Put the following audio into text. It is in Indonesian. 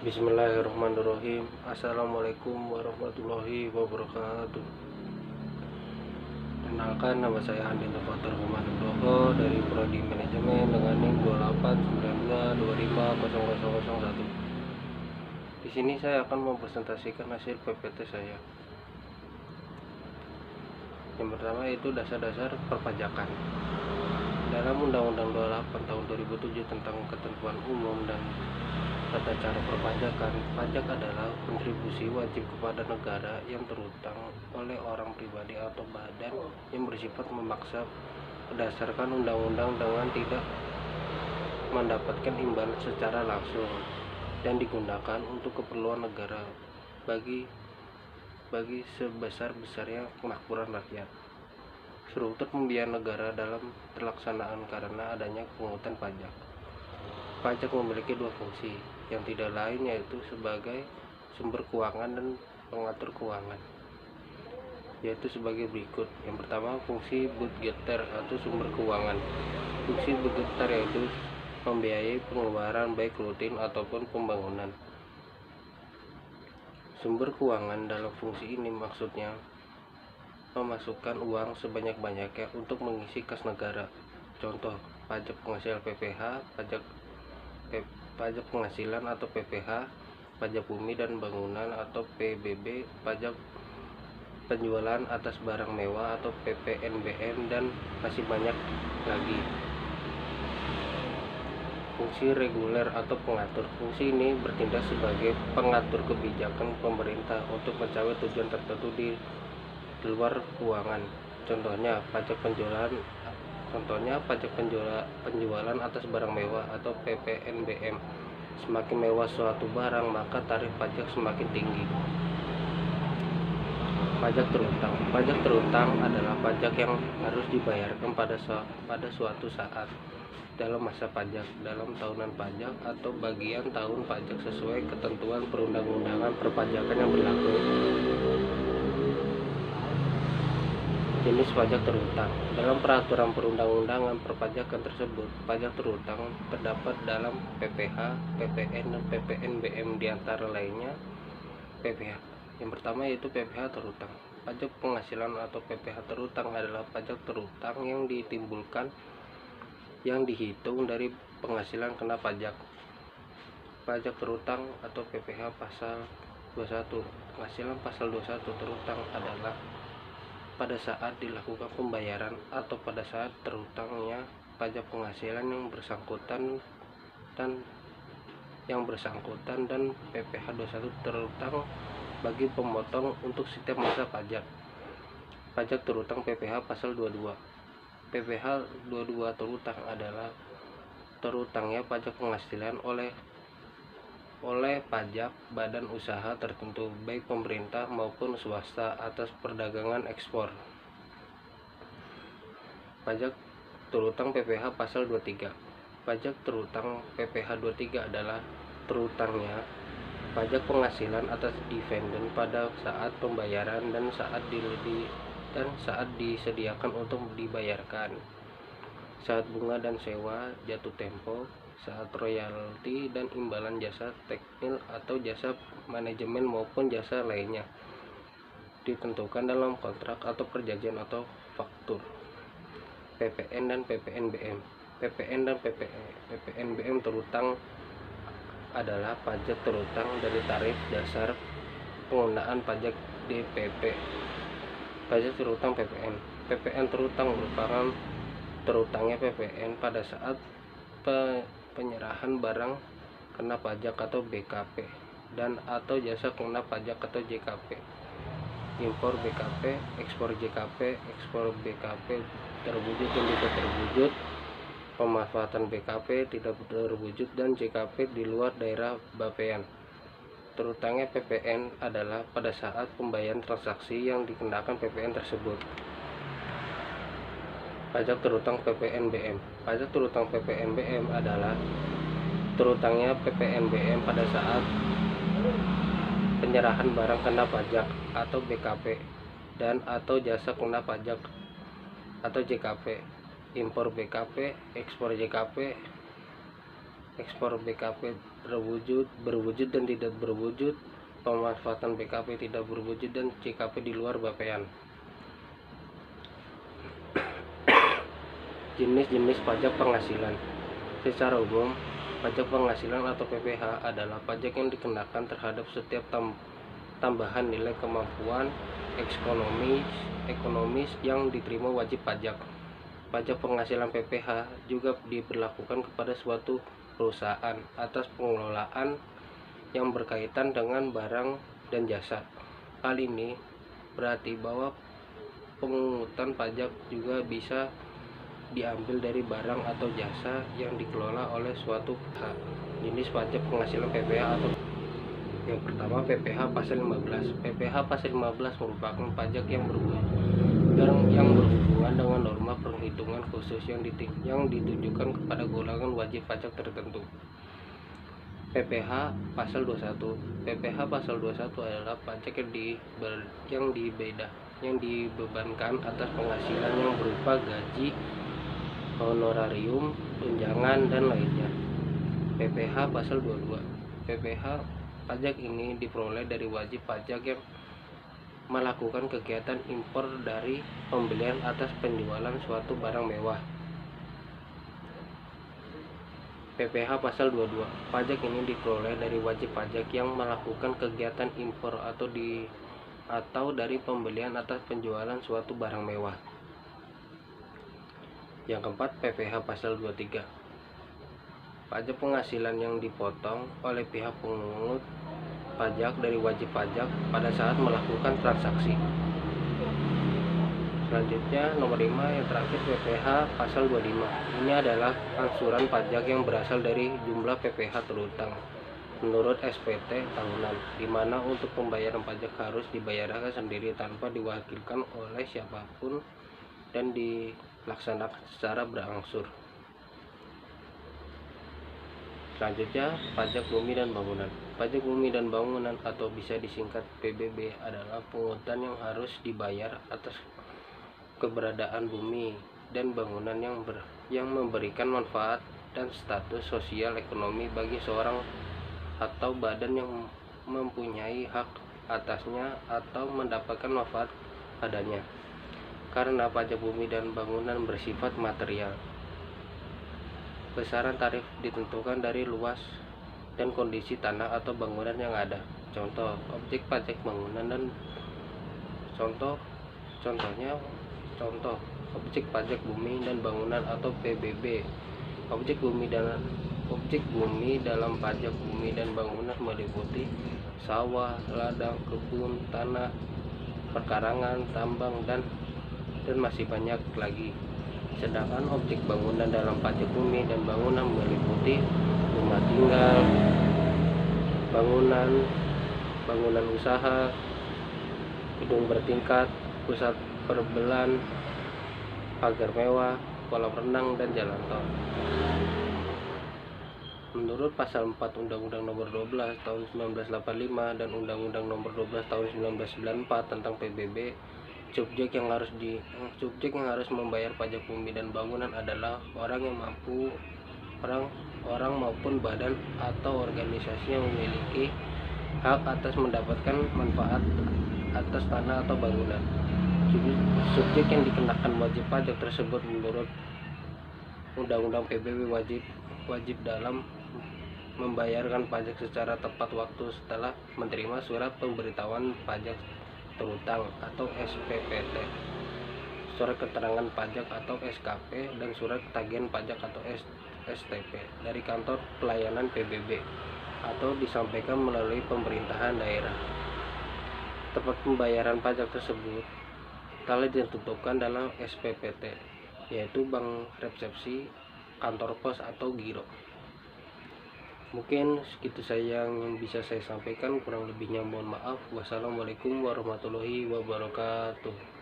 Bismillahirrahmanirrahim. Assalamualaikum warahmatullahi wabarakatuh. Kenalkan, nama saya Andi Novator Nugroho dari Prodi Manajemen dengan NIM 2892250001. Di sini saya akan mempresentasikan hasil PPT saya. Yang pertama itu dasar-dasar perpajakan. Dalam Undang-Undang 28 tahun 2007 tentang ketentuan umum dan tata cara perpajakan, pajak adalah kontribusi wajib kepada negara yang terutang oleh orang pribadi atau badan yang bersifat memaksa berdasarkan undang-undang dengan tidak mendapatkan imbalan secara langsung dan digunakan untuk keperluan negara bagi sebesar-besarnya kemakmuran rakyat. Struktur pembiayaan negara dalam terlaksanaan karena adanya pungutan pajak. Pajak memiliki dua fungsi, yang tidak lain yaitu sebagai sumber keuangan dan pengatur keuangan, yaitu sebagai berikut. Yang pertama, fungsi budgeter atau sumber keuangan. Fungsi budgeter yaitu membiayai pengeluaran baik rutin ataupun pembangunan. Sumber keuangan dalam fungsi ini maksudnya memasukkan uang sebanyak-banyaknya untuk mengisi kas negara. Contoh, pajak penghasilan PPH, pajak penghasilan atau PPH, pajak bumi dan bangunan atau PBB, pajak penjualan atas barang mewah atau PPNBM, dan masih banyak lagi. Fungsi reguler atau pengatur. Fungsi ini bertindak sebagai pengatur kebijakan pemerintah untuk mencapai tujuan tertentu di luar keuangan. Contohnya pajak penjualan atas barang mewah atau PPNBM. Semakin mewah suatu barang, maka tarif pajak semakin tinggi. Pajak terutang. Pajak terutang adalah pajak yang harus dibayarkan pada suatu saat dalam masa pajak, dalam tahunan pajak atau bagian tahun pajak sesuai ketentuan perundang-undangan perpajakan yang berlaku. Jenis pajak terutang. Dalam peraturan perundang-undangan perpajakan tersebut, pajak terutang terdapat dalam PPH, PPN, dan PPNBM, di antara lainnya PPH. Yang pertama yaitu PPH terutang. Pajak penghasilan atau PPH terutang adalah pajak terutang yang dihitung dari penghasilan kena pajak. Pajak terutang atau PPH pasal 21. Penghasilan pasal 21 terutang adalah pada saat dilakukan pembayaran atau pada saat terutangnya pajak penghasilan yang bersangkutan dan PPH 21 terutang bagi pemotong untuk setiap masa pajak. Pajak terutang PPH pasal 22. PPH 22 terutang adalah terutangnya pajak penghasilan oleh pajak badan usaha tertentu baik pemerintah maupun swasta atas perdagangan ekspor. Pajak terutang PPH pasal 23. Pajak terutang PPH 23 adalah terutangnya pajak penghasilan atas dividen pada saat pembayaran dan saat disediakan untuk dibayarkan, saat bunga dan sewa jatuh tempo, saat royalti dan imbalan jasa teknil atau jasa manajemen maupun jasa lainnya ditentukan dalam kontrak atau perjanjian atau faktur. PPN dan PPNBM. PPN dan PPNBM terutang adalah pajak terutang dari tarif dasar penggunaan pajak DPP. Pajak terutang PPN. PPN terutang merupakan terutangnya PPN pada saat penyerahan barang kena pajak atau BKP dan atau jasa kena pajak atau JKP. Impor BKP, ekspor JKP, ekspor BKP terwujud dan tidak terwujud, pemanfaatan BKP tidak terwujud, dan JKP di luar daerah Bapean. Terutangnya PPN adalah pada saat pembayaran transaksi yang dikenakan PPN tersebut. Pajak terutang PPNBM. Pajak terutang PPNBM adalah terutangnya PPNBM pada saat penyerahan barang kena pajak atau BKP dan atau jasa kena pajak atau JKP, impor BKP, ekspor JKP, ekspor BKP berwujud dan tidak berwujud, pemanfaatan BKP tidak berwujud, dan CKP di luar Bappean. Jenis-jenis pajak penghasilan. Secara umum, pajak penghasilan atau PPh adalah pajak yang dikenakan terhadap setiap tambahan nilai kemampuan ekonomis yang diterima wajib pajak. Pajak penghasilan PPh juga diberlakukan kepada suatu perusahaan atas pengelolaan yang berkaitan dengan barang dan jasa. Hal ini berarti bahwa pemungutan pajak juga bisa diambil dari barang atau jasa yang dikelola oleh suatu pihak. Jenis pajak penghasilan PPh atau yang pertama, PPh pasal 15. PPh pasal 15 merupakan pajak yang berhubungan dengan norma perhitungan khusus yang ditujukan kepada golongan wajib pajak tertentu. PPh pasal 21. PPh pasal 21 adalah pajak yang dibebankan atas penghasilan yang berupa gaji, honorarium, tunjangan, dan lainnya. PPh pasal 22. PPh pajak ini diperoleh dari wajib pajak yang melakukan kegiatan impor dari pembelian atas penjualan suatu barang mewah. PPh pasal 22. Pajak ini diperoleh dari wajib pajak yang melakukan kegiatan impor atau dari pembelian atas penjualan suatu barang mewah. Yang keempat, PPh pasal 23. Pajak penghasilan yang dipotong oleh pihak pemungut pajak dari wajib pajak pada saat melakukan transaksi. Selanjutnya, nomor 5 yang terakhir, PPh pasal 25. Ini adalah angsuran pajak yang berasal dari jumlah PPh terutang menurut SPT tahunan, di mana untuk pembayaran pajak harus dibayarkan sendiri tanpa diwakilkan oleh siapapun dan dilaksanakan secara berangsur. Selanjutnya, pajak bumi dan bangunan. Pajak bumi dan bangunan atau bisa disingkat PBB adalah pungutan yang harus dibayar atas keberadaan bumi dan bangunan yang memberikan manfaat dan status sosial ekonomi bagi seorang atau badan yang mempunyai hak atasnya atau mendapatkan manfaat padanya. Karena pajak bumi dan bangunan bersifat material, besaran tarif ditentukan dari luas dan kondisi tanah atau bangunan yang ada. Contoh objek pajak bangunan dan contoh objek pajak bumi dan bangunan atau PBB. Objek bumi dalam pajak bumi dan bangunan meliputi sawah, ladang, kebun, tanah, perkarangan, tambang, dan masih banyak lagi. Sedangkan objek bangunan dalam pajak bumi dan bangunan meliputi rumah tinggal, bangunan usaha, gedung bertingkat, pusat perbelan, pagar mewah, kolam renang, dan jalan tol. Menurut pasal 4 Undang-Undang Nomor 12 Tahun 1985 dan Undang-Undang Nomor 12 Tahun 1994 tentang PBB, subjek yang harus membayar pajak bumi dan bangunan adalah orang maupun badan atau organisasi yang memiliki hak atas mendapatkan manfaat atas tanah atau bangunan. Subjek yang dikenakan wajib pajak tersebut menurut Undang-Undang PBB wajib dalam membayarkan pajak secara tepat waktu setelah menerima surat pemberitahuan pajak terutang atau SPPT, surat keterangan pajak atau SKP, dan surat tagihan pajak atau STP dari kantor pelayanan PBB atau disampaikan melalui pemerintahan daerah. Tempat pembayaran pajak tersebut telah ditentukan dalam SPPT, yaitu bank resepsi, kantor pos, atau giro. Mungkin segitu saja yang bisa saya sampaikan, kurang lebihnya mohon maaf. Wassalamualaikum warahmatullahi wabarakatuh.